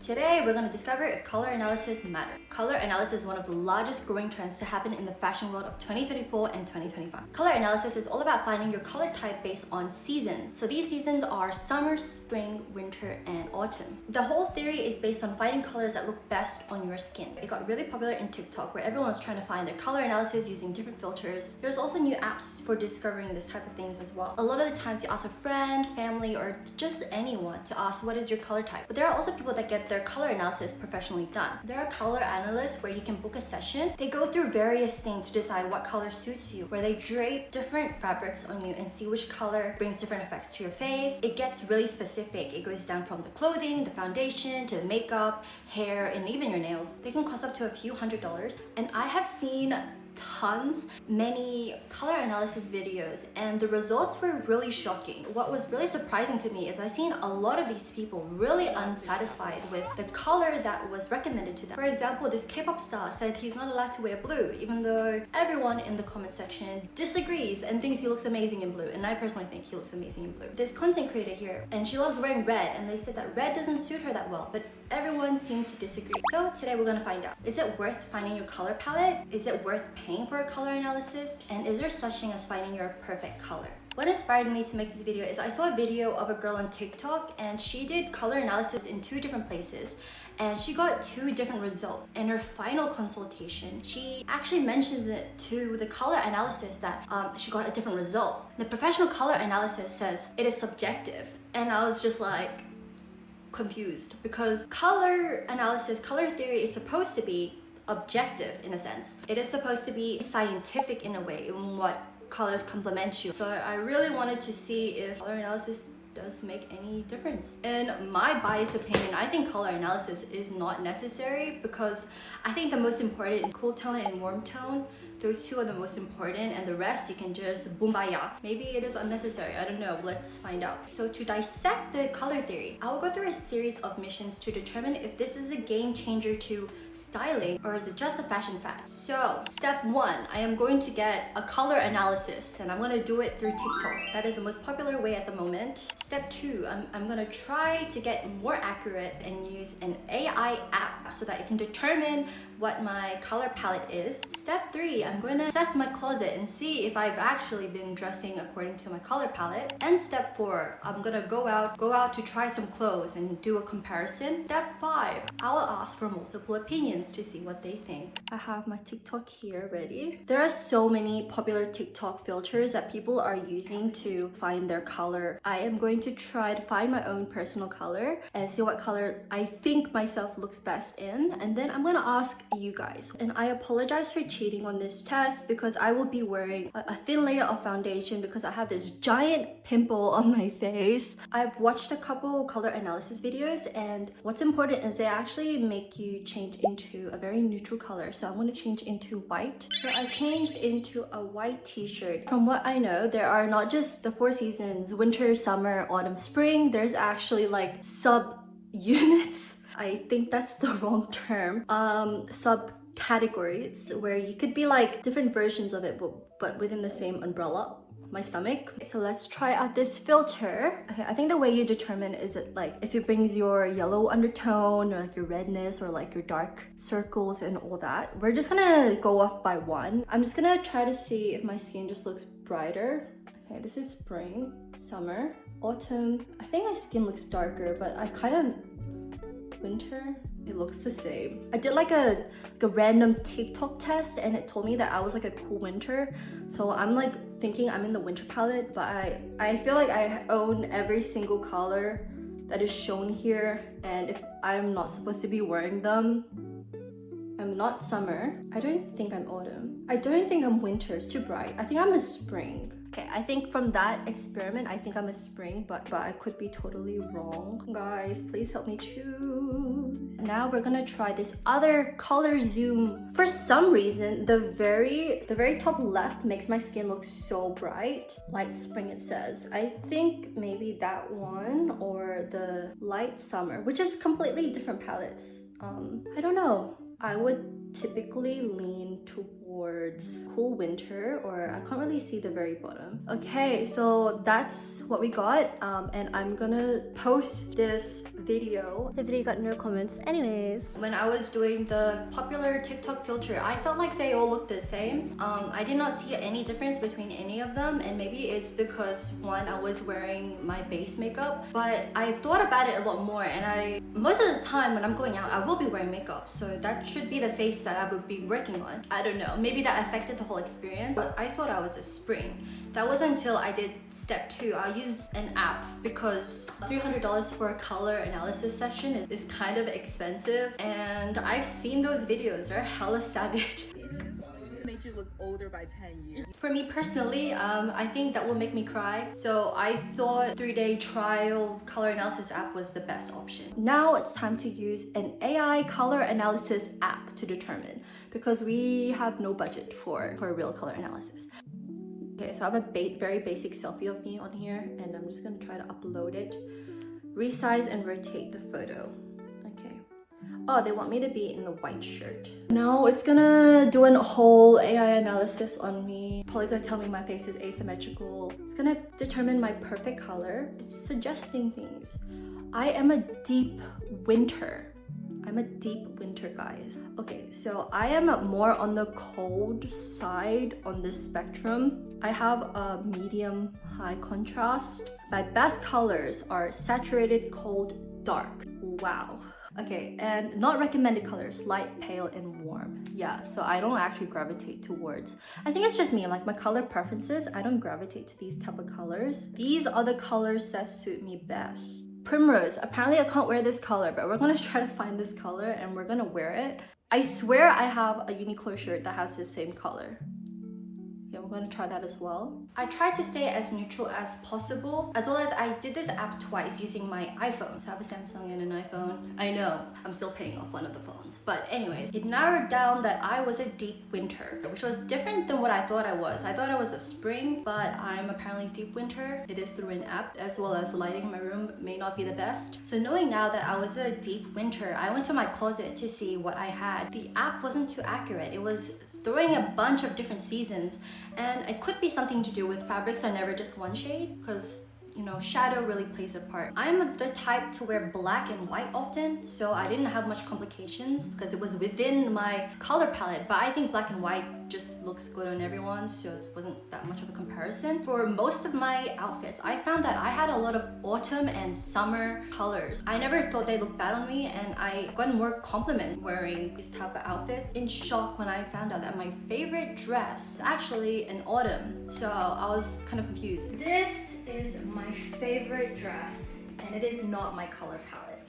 Today, we're going to discover if color analysis matter. Color analysis is one of the largest growing trends to happen in the fashion world of 2024 and 2025. Color analysis is all about finding your color type based on seasons. So these seasons are summer, spring, winter, and autumn. The whole theory is based on finding colors that look best on your skin. It got really popular in TikTok where everyone was trying to find their color analysis using different filters. There's also new apps for discovering this type of things as well. A lot of the times you ask a friend, family, or just anyone to ask what is your color type. But there are also people that get their color analysis professionally done. There are color analysts where you can book a session. They go through various things to decide what color suits you, where they drape different fabrics on you and see which color brings different effects to your face. It gets really specific. It goes down from the clothing, the foundation, to the makeup, hair, and even your nails. They can cost up to a few $100s. And I have seen many color analysis videos, and the results were really shocking. What was really surprising to me is I seen a lot of these people really unsatisfied with the color that was recommended to them. For example, this K-pop star said he's not allowed to wear blue, even though everyone in the comment section disagrees and thinks he looks amazing in blue, and I personally think he looks amazing in blue. This content creator here, and she loves wearing red, and they said that red doesn't suit her that well, but everyone seemed to disagree. So today we're gonna find out, is it worth finding your color palette? Is it worth paying for a color analysis? And is there such thing as finding your perfect color? What inspired me to make this video is I saw a video of a girl on TikTok, and she did color analysis in 2 different places, and she got 2 different results. In her final consultation, she actually mentions it to the color analysis that she got a different result. The professional color analysis says it is subjective, and I was just like confused, because color analysis, color theory is supposed to be objective in a sense. It is supposed to be scientific in a way, in what colors complement you. So I really wanted to see if color analysis does make any difference. In my biased opinion, I think color analysis is not necessary, because I think the most important, cool tone and warm tone, those 2 are the most important, and the rest you can just boombayah. Maybe it is unnecessary, I don't know, let's find out. So to dissect the color theory, I will go through a series of missions to determine if this is a game changer to styling, or is it just a fashion fad. So step 1, I am going to get a color analysis, and I'm going to do it through TikTok. That is the most popular way at the moment. Step 2, I'm going to try to get more accurate and use an AI app so that it can determine what my color palette is. Step 3, I'm going to assess my closet and see if I've actually been dressing according to my color palette. And step 4, I'm going to go out to try some clothes and do a comparison. Step 5, I will ask for multiple opinions to see what they think. I have my TikTok here ready. There are so many popular TikTok filters that people are using to find their color. I am going to try to find my own personal color and see what color I think myself looks best in, and then I'm going to ask you guys. And I apologize for cheating on this test, because I will be wearing a thin layer of foundation because I have this giant pimple on my face. I've watched a couple color analysis videos, and what's important is they actually make you change into a very neutral color. So I'm going to change into white. So I changed into a white t-shirt. From what I know, there are not just the 4 seasons, winter, summer, autumn, spring. There's actually like sub units. I think that's the wrong term. Subcategories, where you could be like different versions of it, but within the same umbrella. My stomach. So let's try out this filter. Okay, I think the way you determine is it like if it brings your yellow undertone, or like your redness, or like your dark circles and all that. We're just gonna go off by 1. I'm just gonna try to see if my skin just looks brighter. Okay, this is spring, summer, autumn. I think my skin looks darker, but I kind of winter, it looks the same. I did like a random TikTok test, and it told me that I was like a cool winter. So I'm like thinking I'm in the winter palette, but I feel like I own every single color that is shown here, and if I'm not supposed to be wearing them, I'm not summer. I don't think I'm autumn. I don't think I'm winter, it's too bright. I think I'm a spring. Okay, I think from that experiment, I think I'm a spring, but I could be totally wrong. Guys, please help me choose. Now we're gonna try this other color zoom. For some reason, the very top left makes my skin look so bright. Light spring, it says. I think maybe that one, or the light summer, which is completely different palettes. I don't know. I would typically lean towards towards cool winter, or I can't really see the very bottom. Okay, so that's what we got, and I'm gonna post this video. The video got no comments anyways. When I was doing the popular TikTok filter, I felt like they all looked the same. I did not see any difference between any of them, and maybe it's because one, I was wearing my base makeup, but I thought about it a lot more, and most of the time when I'm going out, I will be wearing makeup, so that should be the face that I would be working on. I don't know, maybe that affected the whole experience, but I thought I was a spring. That wasn't until I did step 2. I used an app because $300 for a color analysis session is kind of expensive, and I've seen those videos. They're hella savage. Made you look older by 10 years. For me personally, I think that will make me cry. So I thought 3-day trial color analysis app was the best option. Now it's time to use an AI color analysis app to determine, because we have no budget for a real color analysis. Okay, so I have a very basic selfie of me on here, and I'm just gonna try to upload it. Resize and rotate the photo. Oh, they want me to be in the white shirt. Now it's gonna do a whole AI analysis on me. Probably gonna tell me my face is asymmetrical. It's gonna determine my perfect color. It's suggesting things. I am a deep winter. I'm a deep winter, guys. Okay, so I am more on the cold side on this spectrum. I have a medium high contrast. My best colors are saturated, cold, dark. Wow. Okay, and not recommended colors, light, pale, and warm. Yeah, so I don't actually gravitate towards. I think it's just me, like my color preferences, I don't gravitate to these type of colors. These are the colors that suit me best. Primrose, apparently I can't wear this color, but we're gonna try to find this color and we're gonna wear it. I swear I have a Uniqlo shirt that has the same color. Yeah, we're gonna try that as well. I tried to stay as neutral as possible, as well as I did this app twice using my iPhone. So I have a Samsung and an iPhone. I know, I'm still paying off one of the phones. But anyways, it narrowed down that I was a deep winter, which was different than what I thought I was. I thought I was a spring, but I'm apparently deep winter. It is through an app, as well as the lighting in my room may not be the best. So knowing now that I was a deep winter, I went to my closet to see what I had. The app wasn't too accurate. It was throwing a bunch of different seasons, and it could be something to do with fabrics are never just one shade, because you know, shadow really plays a part. I'm the type to wear black and white often, so I didn't have much complications because it was within my color palette, but I think black and white just looks good on everyone, so it wasn't that much of a comparison. For most of my outfits, I found that I had a lot of autumn and summer colors. I never thought they looked bad on me, and I got more compliments wearing these type of outfits. In shock when I found out that my favorite dress is actually an autumn, so I was kind of confused. This is my favorite dress, and it is not my color palette.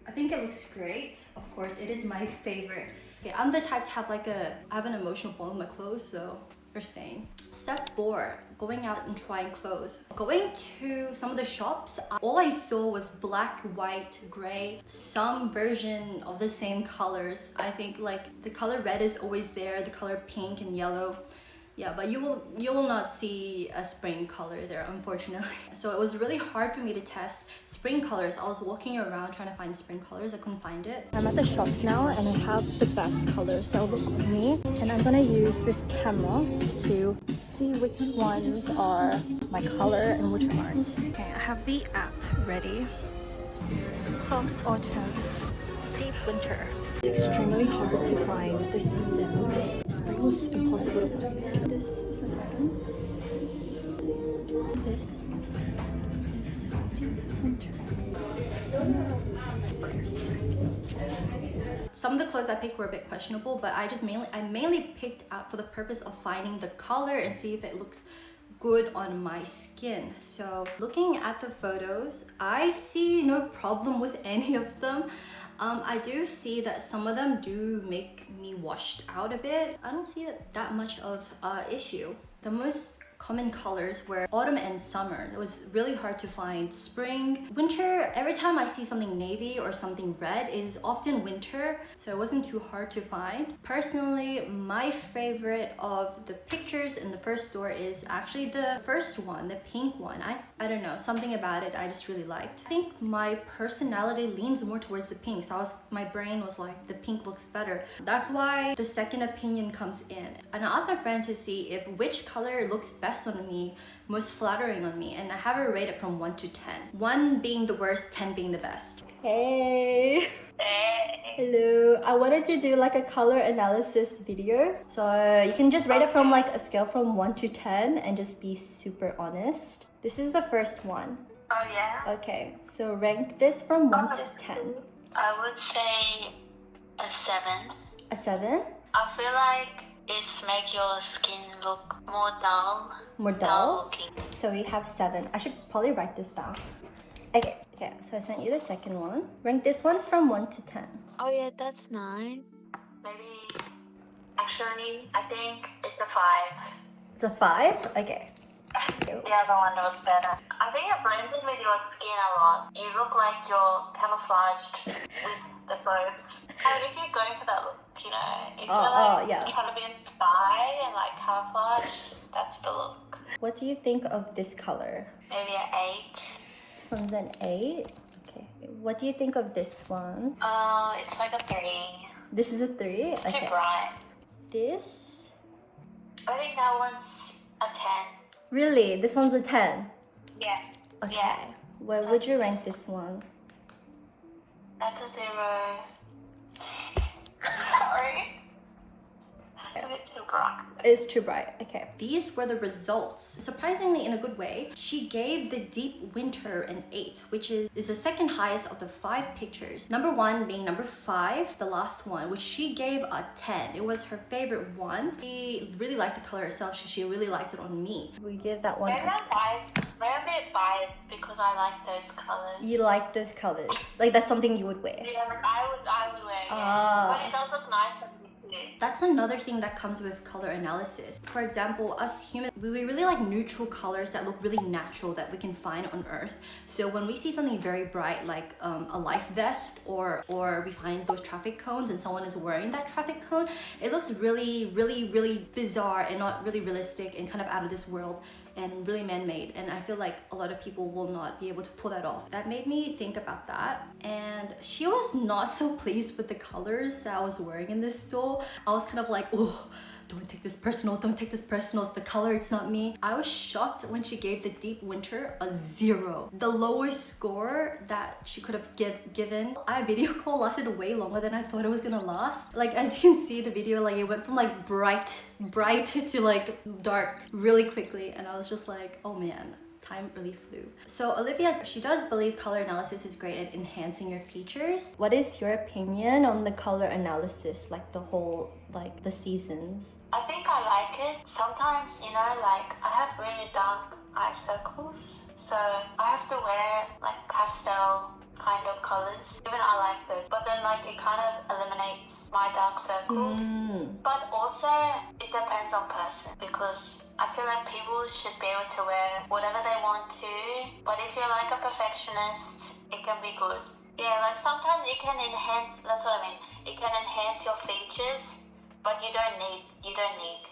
I think it looks great. Of course, it is my favorite. Okay, I'm the type to have I have an emotional bond with my clothes, so they're staying. Step 4, going out and trying clothes. Going to some of the shops, all I saw was black, white, gray, some version of the same colors. I think like the color red is always there, the color pink and yellow. Yeah, but you will not see a spring color there, unfortunately. So it was really hard for me to test spring colors. I was walking around trying to find spring colors. I couldn't find it. I'm at the shops now, and I have the best colors that will look for me. And I'm gonna use this camera to see which ones are my color and which aren't. Okay, I have the app ready. Soft autumn, deep winter. It's extremely hard to find this season. Spring was impossible to find. This is an item. This is deep winter. Clear spring. Some of the clothes I picked were a bit questionable, but I mainly picked out for the purpose of finding the color and see if it looks good on my skin. So looking at the photos, I see no problem with any of them. I do see that some of them do make me washed out a bit. I don't see that much of an issue. The most common colors were autumn and summer. It was really hard to find spring. Winter, every time I see something navy or something red, is often winter, so it wasn't too hard to find. Personally, my favorite of the pictures in the first store is actually the first one, the pink one. I don't know, something about it I just really liked. I think my personality leans more towards the pink, so my brain was like, the pink looks better. That's why the second opinion comes in. And I asked my friend to see if which color looks best on me, most flattering on me, and I have it rated from 1 to 10. 1 being the worst, 10 being the best. Hey! Hello! I wanted to do like a color analysis video. So you can just rate it from like a scale from 1 to 10 and just be super honest. This is the first one. Oh yeah? Okay, so rank this from 1 to 10. I would say a 7. A 7? I feel like it's make your skin look more dull. More dull? looking. So we have 7. I should probably write this down. Okay, so I sent you the second one. Rank this one from 1 to 10. Oh yeah, that's nice. Maybe, actually, I think it's a 5. It's a 5? Okay. The other one was better. I think it blended with your skin a lot. You look like you're camouflaged with the clothes. I mean, if you're going for that look, you know, if you're trying to be inspired and like camouflage, that's the look. What do you think of this color? Maybe an 8. This one's an 8. Okay. What do you think of this one? It's like a 3. This is a 3? Too Okay. bright. This? I think that one's a 10. Really? This one's a 10? Yeah. Okay. Yeah. Where would you rank this one? That's a 0. Sorry. It's a bit too bright. It's too bright. Okay. These were the results. Surprisingly, in a good way, she gave the deep winter an 8, which is the second highest of the 5 pictures. Number 1 being number 5, the last one, which she gave a 10. It was her favorite one. She really liked the color itself, so she really liked it on me. We give that one. Maybe I'm biased. Maybe I'm a bit biased because I like those colors. You like those colors? Like that's something you would wear? Yeah, like I would wear it. Ah. But it does look nice on me too. That's another thing that comes with color analysis. For example, us humans, we really like neutral colors that look really natural that we can find on Earth. So when we see something very bright like a life vest or we find those traffic cones and someone is wearing that traffic cone, it looks really bizarre and not really realistic and kind of out of this world and really man-made, and I feel like a lot of people will not be able to pull that off. That made me think about that, and she was not so pleased with the colors that I was wearing in this store. I was kind of like, oh, don't take this personal, don't take this personal, it's the color, it's not me. I was shocked when she gave the deep winter a 0. The lowest score that she could have given. Our video call lasted way longer than I thought it was gonna last. Like as you can see the video, like it went from like bright to like dark really quickly, and I was just like, oh man. Time really flew. So Olivia, she does believe color analysis is great at enhancing your features. What is your opinion on the color analysis, like the whole, like the seasons? I think I like it. Sometimes, you know, like I have really dark eye circles, so I have to wear like pastel kind of colors. Even I like those, but then like it kind of eliminates my dark circles. But also it depends on person, because I feel like people should be able to wear whatever they want to, but if you're like a perfectionist, it can be good. Yeah, like sometimes it can enhance, that's what I mean, it can enhance your features, but you don't need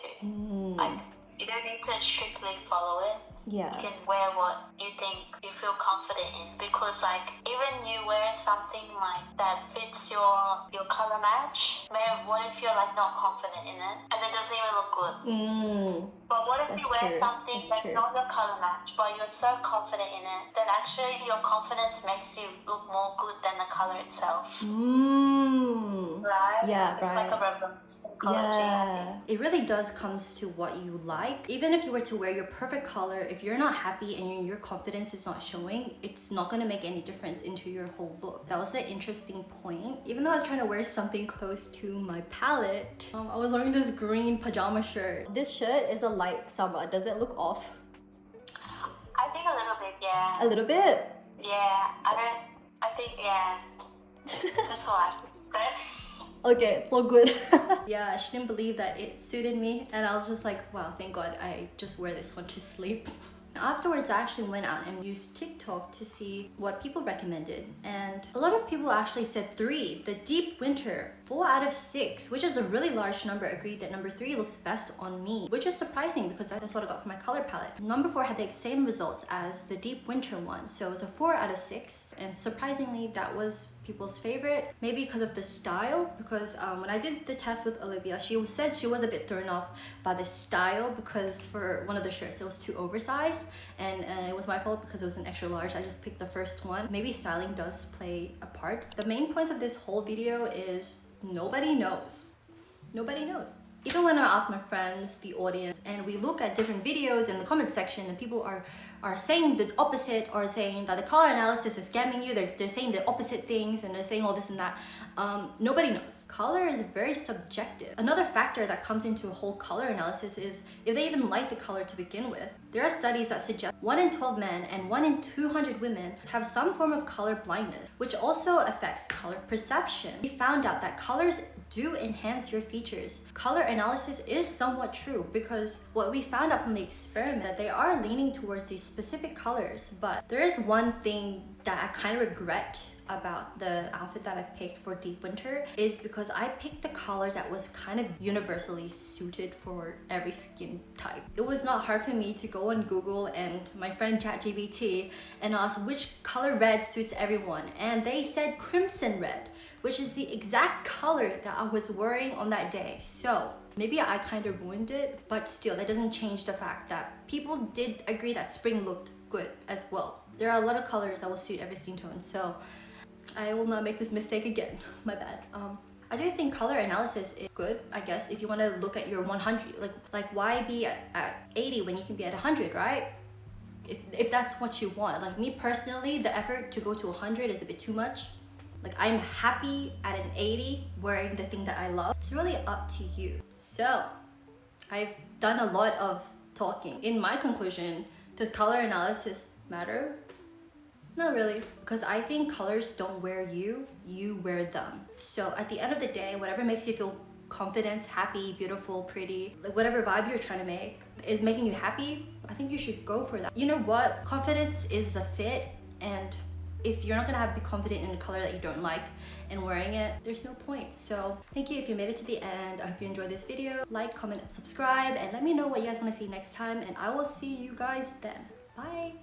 to. Like you don't need to strictly follow it. Yeah. You can wear what you think you feel confident in, because like even you wear something like that fits your color match, maybe what if you're like not confident in it and it doesn't even look good? But what if you wear something that's not your color match but you're so confident in it that actually your confidence makes you look more good than the color itself? Right? Yeah, it's right. like a reverse psychology. Yeah, it really does comes to what you like. Even if you were to wear your perfect color, if you're not happy and your confidence is not showing, it's not going to make any difference into your whole look. That was an interesting point. Even though I was trying to wear something close to my palette, I was wearing this green pajama shirt. This shirt is a light summer. Does it look off? I think a little bit, yeah. A little bit? Yeah, I think, yeah. That's how I feel. Okay, it's all good. Yeah, she didn't believe that it suited me, and I was just like, wow, thank God I just wear this one to sleep. Afterwards, I actually went out and used TikTok to see what people recommended, and a lot of people actually said 3, the deep winter. 4 out of 6, which is a really large number, agreed that number 3 looks best on me, which is surprising because that's what I got for my color palette. Number 4 had the same results as the deep winter one, so it was a 4 out of 6, and surprisingly that was people's favorite. Maybe because of the style, because when I did the test with Olivia, she said she was a bit thrown off by the style because for one of the shirts it was too oversized, and it was my fault because it was an extra large. I just picked the first one. Maybe styling does play a part. The main points of this whole video is nobody knows. Nobody knows. Even when I ask my friends, the audience, and we look at different videos in the comment section and people are saying the opposite, or saying that the color analysis is scamming you, they're saying the opposite things and they're saying all this and that. Nobody knows. Color is very subjective. Another factor that comes into a whole color analysis is if they even like the color to begin with. There are studies that suggest 1 in 12 men and 1 in 200 women have some form of color blindness, which also affects color perception. We found out that colors do enhance your features. Color analysis is somewhat true because what we found out from the experiment, that they are leaning towards these specific colors, but there is one thing that I kind of regret about the outfit that I picked for deep winter, is because I picked the color that was kind of universally suited for every skin type. It was not hard for me to go on Google and my friend ChatGPT and ask which color red suits everyone, and they said crimson red, which is the exact color that I was wearing on that day. So maybe I kind of ruined it, but still that doesn't change the fact that people did agree that spring looked good as well. There are a lot of colors that will suit every skin tone, so I will not make this mistake again. My bad. I do think color analysis is good, I guess, if you want to look at your 100. Like why be at 80 when you can be at 100, right? If that's what you want. Like me personally, the effort to go to 100 is a bit too much. Like I'm happy at an 80 wearing the thing that I love. It's really up to you. So I've done a lot of talking. In my conclusion, does color analysis matter? Not really, because I think colors don't wear you, you wear them. So at the end of the day, whatever makes you feel confident, happy, beautiful, pretty, like whatever vibe you're trying to make is making you happy, I think you should go for that. You know what? Confidence is the fit, and if you're not gonna be confident in a color that you don't like and wearing it, there's no point. So thank you if you made it to the end. I hope you enjoyed this video. Like, comment, subscribe, and let me know what you guys want to see next time, and I will see you guys then. Bye.